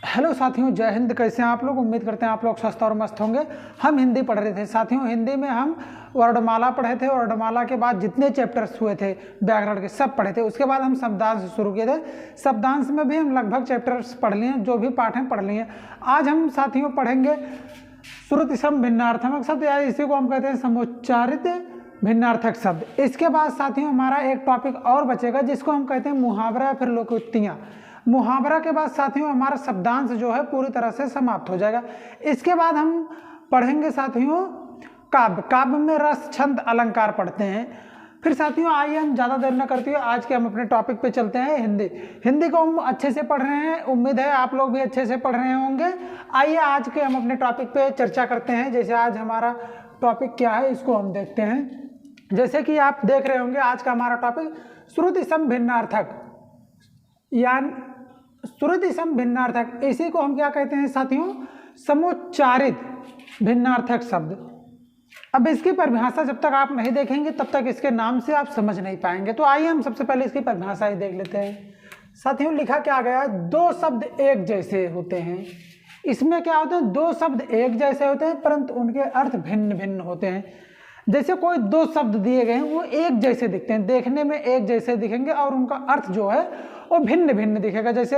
Hello साथियों, जय हिंद। कैसे हैं आप लोग? उम्मीद करते हैं आप लोग स्वस्थ और मस्त होंगे। हम हिंदी पढ़ रहे थे साथियों। हिंदी में हम वर्णमाला पढ़े थे। वर्णमाला के बाद जितने चैप्टर्स हुए थे व्याकरण के सब पढ़े थे। उसके बाद हम शब्दांश शुरू किए थे। शब्दांश में भी हम लगभग चैप्टर्स पढ़ लिए, जो भी पाठ हैं पढ़ लिए। आज हम साथियों पढ़ेंगे श्रुतिसम भिन्नार्थक शब्द, या इसी को हम कहते हैं समुच्चारित भिन्नार्थक शब्द। इसके बाद साथियों हमारा एक टॉपिक और बचेगा जिसको हम कहते हैं मुहावरा या फिर लोकोक्तियाँ। मुहावरा के बाद साथियों हमारा शब्दांश जो है पूरी तरह से समाप्त हो जाएगा। इसके बाद हम पढ़ेंगे साथियों काव्य। काव्य में रस, छंद, अलंकार पढ़ते हैं। फिर साथियों आइए हम ज़्यादा देर न करते हुए आज के हम अपने टॉपिक पे चलते हैं। हिंदी। हिंदी को हम अच्छे से पढ़ रहे हैं, उम्मीद है आप लोग भी अच्छे से पढ़ रहे होंगे। आइए आज के हम अपने टॉपिक पे चर्चा करते हैं। जैसे आज हमारा टॉपिक क्या है इसको हम देखते हैं। जैसे कि आप देख रहे होंगे आज का हमारा टॉपिक श्रुतिसम भिन्नार्थक, यानी श्रुतिसम भिन्नार्थक। इसी को हम क्या कहते हैं साथियों? समुच्चारित भिन्नार्थक शब्द। अब इसकी परिभाषा जब तक आप नहीं देखेंगे तब तक इसके नाम से आप समझ नहीं पाएंगे। तो आइए हम सबसे पहले इसकी परिभाषा ही देख लेते हैं। साथियों लिखा क्या गया है? दो शब्द एक जैसे होते हैं। इसमें क्या होता है? दो शब्द एक जैसे होते हैं परंतु उनके अर्थ भिन्न भिन्न होते हैं। जैसे कोई दो शब्द दिए गए हैं वो एक जैसे दिखते हैं, देखने में एक जैसे दिखेंगे और उनका अर्थ जो है वो भिन्न भिन्न दिखेगा। जैसे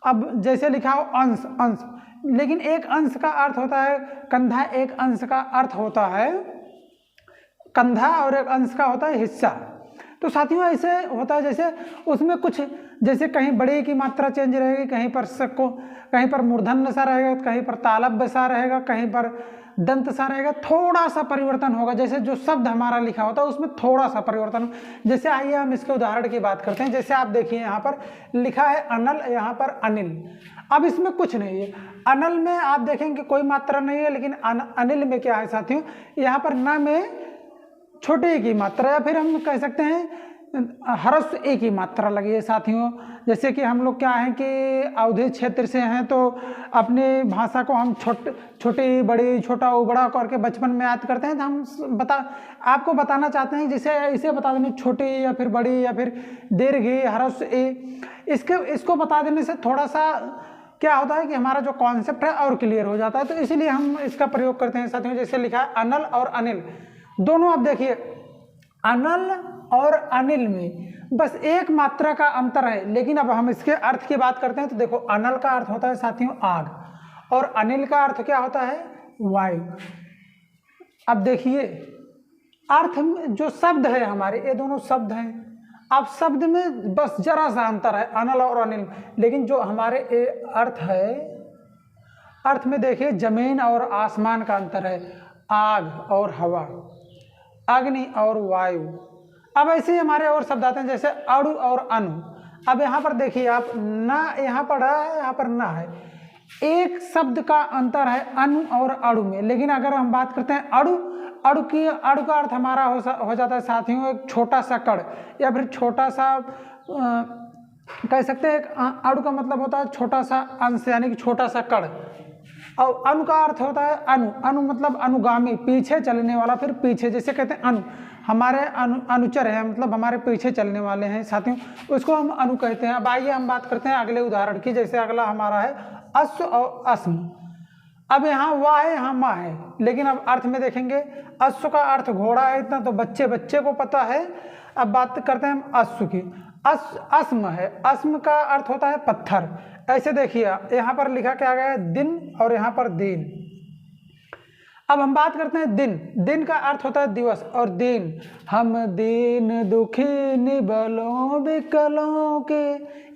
अब जैसे लिखा हो अंश, अंश, लेकिन एक अंश का अर्थ होता है कंधा, एक अंश का अर्थ होता है कंधा और एक अंश का होता है हिस्सा। तो साथियों ऐसे होता है जैसे उसमें कुछ, जैसे कहीं बड़े की मात्रा चेंज रहेगी, कहीं पर सबको, कहीं पर मूर्धन्य सा रहेगा, कहीं पर तालव्य सा रहेगा, कहीं पर दंत सा रहेगा। थोड़ा सा परिवर्तन होगा। जैसे जो शब्द हमारा लिखा होता है उसमें थोड़ा सा परिवर्तन। जैसे आइए हम इसके उदाहरण की बात करते हैं। जैसे आप देखिए यहाँ पर लिखा है अनल, यहाँ पर अनिल। अब इसमें कुछ नहीं है। अनल में आप देखेंगे कोई मात्रा नहीं है, लेकिन अनिल में क्या है साथियों? यहाँ पर न में छोटे की मात्रा, या फिर हम कह सकते हैं हरस ए की मात्रा लगी है साथियों। जैसे कि हम लोग क्या है कि अवधि क्षेत्र से हैं तो अपनी भाषा को हम छोटी बड़ी, छोटा बड़ा करके बचपन में याद करते हैं। तो हम आपको बताना चाहते हैं, जैसे इसे बता देने छोटी या फिर बड़ी या फिर दीर्घ हरस ए, इसको बता देने से थोड़ा सा क्या होता है कि हमारा जो कॉन्सेप्ट है और क्लियर हो जाता है। तो इसीलिए हम इसका प्रयोग करते हैं साथियों। जैसे लिखा है अनल और अनिल, दोनों आप देखिए अनल और अनिल में बस एक मात्रा का अंतर है। लेकिन अब हम इसके अर्थ की बात करते हैं तो देखो अनल का अर्थ होता है साथियों आग और अनिल का अर्थ क्या होता है? वायु। अब देखिए अर्थ में जो शब्द है हमारे, ये दोनों शब्द हैं। अब शब्द में बस जरा सा अंतर है अनल और अनिल, लेकिन जो हमारे अर्थ है, अर्थ में देखिए जमीन और आसमान का अंतर है, आग और हवा, अग्नि और वायु। अब ऐसे ही हमारे और शब्द आते हैं जैसे अणु और अणु। अब यहाँ पर देखिए आप ना, यहाँ पर है, यहाँ पर ना है। एक शब्द का अंतर है अणु और अणु में। लेकिन अगर हम बात करते हैं अणु, अणु का अर्थ हमारा हो जाता है साथियों एक छोटा सा कण, या फिर छोटा सा कह सकते हैं। अणु का मतलब होता है छोटा सा अंश, यानी कि छोटा सा कण। और अणु का अर्थ होता है अनु, अनु मतलब अनुगामी, पीछे चलने वाला, फिर पीछे। जैसे कहते हैं अनु, हमारे अनुचर है, मतलब हमारे पीछे चलने वाले हैं साथियों, उसको हम अनु कहते हैं। अब आइए हम बात करते हैं अगले उदाहरण की। जैसे अगला हमारा है अश्व और अस्म। अब यहाँ वा है, यहाँ माँ है, लेकिन अब अर्थ में देखेंगे अश्व का अर्थ घोड़ा है, इतना तो बच्चे को पता है। अब बात करते हैं हम अश्व की। अस्म है, अस्म का अर्थ होता है पत्थर। ऐसे देखिए यहाँ पर लिखा क्या गया है? दिन और यहाँ पर दीन। अब हम बात करते हैं दिन। दिन का अर्थ होता है दिवस और दीन। हम दीन दुखी निबलों विकलों के,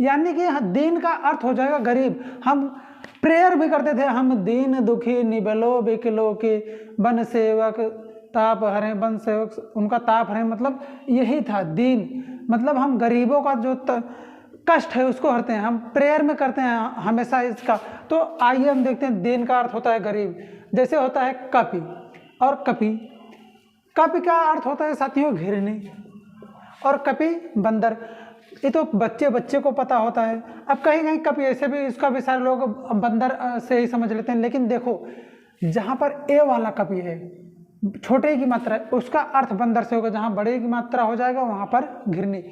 यानी कि दीन का अर्थ हो जाएगा गरीब। हम प्रेयर भी करते थे, हम दीन दुखी निबलो विकलों के, वन सेवक ताप हरें, वन सेवक उनका ताप हरें, मतलब यही था दीन। मतलब हम गरीबों का जो कष्ट है उसको हरते हैं, हम प्रेयर में करते हैं हमेशा इसका। तो आइए हम देखते हैं दीन का अर्थ होता है गरीब। जैसे होता है कपि और कपि। कपि का अर्थ होता है साथियों घिरनी और कपि बंदर। ये तो बच्चे को पता होता है। अब कहीं कहीं कपि ऐसे भी, इसका भी सारे लोग बंदर से ही समझ लेते हैं। लेकिन देखो जहाँ पर ए वाला कपि है, छोटे की मात्रा है, उसका अर्थ बंदर से होगा। जहाँ बड़े की मात्रा हो जाएगा वहाँ पर घिरनी।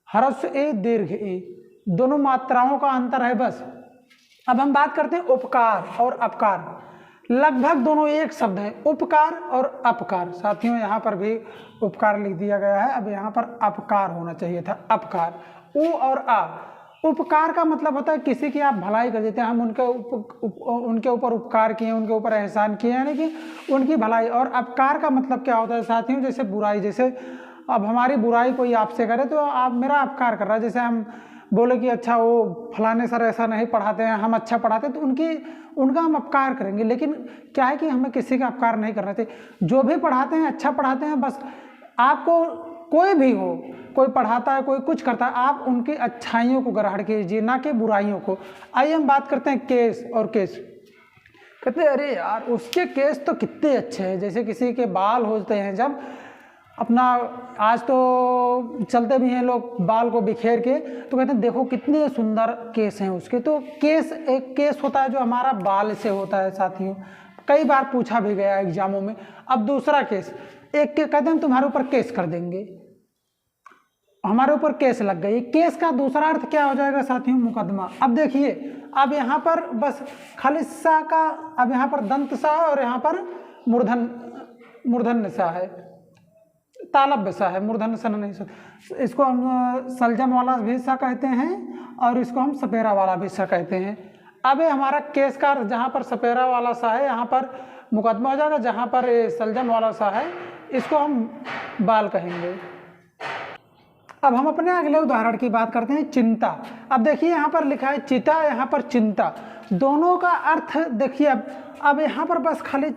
हरस ए दीर्घ ए, दोनों मात्राओं का अंतर है बस। अब हम बात करते हैं उपकार और अपकार। लगभग दोनों एक शब्द है, उपकार और अपकार। साथियों यहाँ पर भी उपकार लिख दिया गया है, अब यहाँ पर अपकार होना चाहिए था, अपकार। उ और आ। उपकार का मतलब होता है किसी की आप भलाई कर देते हैं, हम उनके ऊपर उपकार किए, उनके ऊपर एहसान किए, यानी कि उनकी भलाई। और अपकार का मतलब क्या होता है साथियों, जैसे बुराई, जैसे अब हमारी बुराई कोई आपसे करे तो आप मेरा अपकार कर रहा है। जैसे हम बोले कि अच्छा वो फलाने सर ऐसा नहीं पढ़ाते हैं, हम अच्छा पढ़ाते हैं, तो उनका हम अपकार करेंगे। लेकिन क्या है कि हमें किसी का अपकार नहीं करना चाहिए। जो भी पढ़ाते हैं अच्छा पढ़ाते हैं, बस आपको कोई भी हो, कोई पढ़ाता है, कोई कुछ करता है, आप उनकी अच्छाइयों को ग्रहण कीजिए, ना कि बुराइयों को। आइए हम बात करते हैं केस और केस। कहते हैं अरे यार उसके केस तो कितने अच्छे हैं। जैसे किसी के बाल होते हैं, जब अपना आज तो चलते भी हैं लोग बाल को बिखेर के, तो कहते हैं देखो कितने सुंदर केस हैं उसके। तो केस, एक केस होता है जो हमारा बाल से होता है साथियों, कई बार पूछा भी गया एग्जामों में। अब दूसरा केस, एक के कहते हैं हम तुम्हारे ऊपर केस कर देंगे, हमारे ऊपर केस लग गई। केस का दूसरा अर्थ क्या हो जाएगा साथियों, मुकदमा। अब देखिए, अब यहाँ पर बस खाली सा का, अब यहाँ पर दंत सा है और यहाँ पर मूर्धन्य सा है, तालव्य सा है, मूर्धन्य सा नहीं सा। इसको हम सलजम वाला भी सा कहते हैं और इसको हम सपेरा वाला भी सा कहते हैं। अब हमारा केस का जहाँ पर सपेरा वाला सा है यहाँ पर मुकदमा हो जाएगा, जहाँ पर सलजम वाला सा है इसको हम बाल कहेंगे। अब हम अपने अगले उदाहरण की बात करते हैं, चिंता। अब देखिए यहाँ पर लिखा है चिता, यहाँ पर चिंता, दोनों का अर्थ देखिए। अब यहाँ पर बस खाली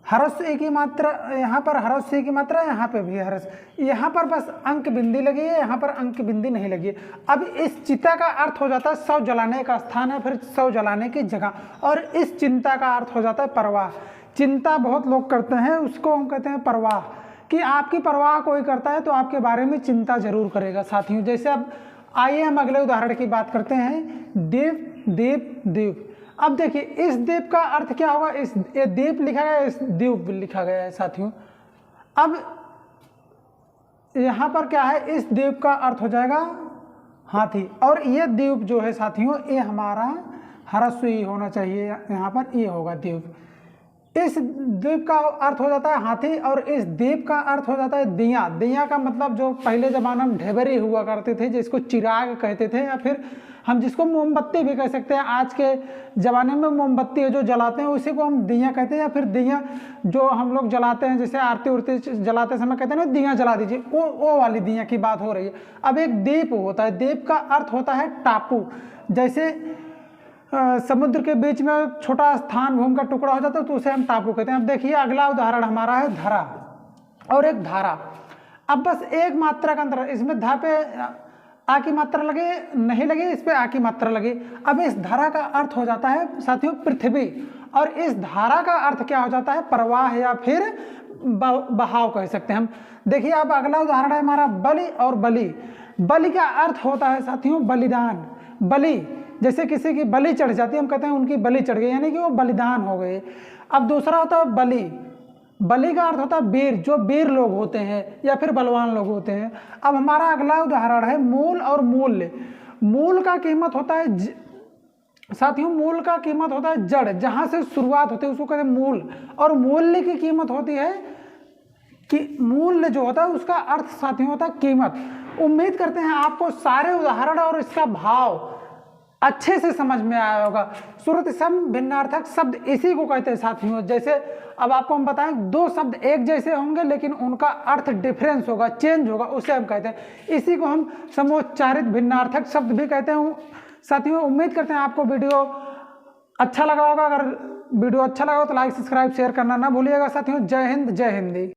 हरस एक ही मात्रा, यहाँ पर हरस एक ही मात्रा, यहाँ पे भी हरस, यहाँ पर बस अंक बिंदी लगी है, यहाँ पर अंक बिंदी नहीं लगी है। अब इस चिता का अर्थ हो जाता है शव जलाने का स्थान है, फिर शव जलाने की जगह। और इस चिंता का अर्थ हो जाता है परवाह। चिंता बहुत लोग करते हैं, उसको हम कहते हैं परवाह, कि आपकी परवाह कोई करता है तो आपके बारे में चिंता जरूर करेगा साथियों। जैसे अब आइए हम अगले उदाहरण की बात करते हैं, दीप दीप दीप। अब देखिए इस दीप का अर्थ क्या होगा, इस दीप लिखा गया है, इस दीप लिखा गया है साथियों। अब यहाँ पर क्या है, इस दीप का अर्थ हो जाएगा हाथी, और ये दीप जो है साथियों ये हमारा हरस्वी होना चाहिए, यहाँ पर ये होगा दीप। इस द्वीप का अर्थ हो जाता है हाथी और इस द्वीप का अर्थ हो जाता है दिया। दिया का मतलब जो पहले ज़माने में ढेबरी हुआ करते थे, जिसको चिराग कहते थे, या फिर हम जिसको मोमबत्ती भी कह सकते हैं। आज के ज़माने में मोमबत्ती है जो जलाते हैं उसी को हम दिया कहते हैं, या फिर दिया जो हम लोग जलाते हैं, जैसे आरती उरती जलाते समय कहते हैं ना दिया जला दीजिए, वो वाली दिया की बात हो रही है। अब एक द्वीप होता है, द्वीप का अर्थ होता है टापू। जैसे समुद्र के बीच में छोटा स्थान भूमि का टुकड़ा हो जाता है तो उसे हम टापू कहते हैं। अब देखिए अगला उदाहरण हमारा है धरा और एक धारा। अब बस एक मात्रा का अंतर, इसमें धा पे आ की मात्रा लगे नहीं लगी, इस पे आ की मात्रा लगी। अब इस धारा का अर्थ हो जाता है साथियों पृथ्वी, और इस धारा का अर्थ क्या हो जाता है, प्रवाह या फिर बहाव कह सकते हैं हम। देखिए अब अगला उदाहरण है हमारा बलि और बलि। बलि का अर्थ होता है साथियों बलिदान। बलि जैसे किसी की बलि चढ़ जाती है, हम कहते हैं उनकी बलि चढ़ गई, यानी कि वो बलिदान हो गए। अब दूसरा होता है बलि। बलि का अर्थ होता है वीर, जो वीर लोग होते हैं या फिर बलवान लोग होते हैं। अब हमारा अगला उदाहरण है मूल और मूल्य। मूल का कीमत होता है साथियों, मूल का कीमत होता है जड़, जहां से शुरुआत होती है उसको कहते हैं मूल। और मूल्य की कीमत होती है कि मूल्य जो होता है उसका अर्थ साथियों होता है कीमत। उम्मीद करते हैं आपको सारे उदाहरण और इसका भाव अच्छे से समझ में आया होगा। श्रुति सम भिन्नार्थक शब्द इसी को कहते हैं साथियों। जैसे अब आपको हम बताएं, दो शब्द एक जैसे होंगे लेकिन उनका अर्थ डिफरेंस होगा, चेंज होगा, उसे हम कहते हैं। इसी को हम समोच्चारित भिन्नार्थक शब्द भी कहते हैं साथियों। उम्मीद करते हैं आपको वीडियो अच्छा लगा होगा। अगर वीडियो अच्छा लगा हो तो लाइक सब्सक्राइब शेयर करना ना भूलिएगा साथियों। जय हिंद जय हिंदी।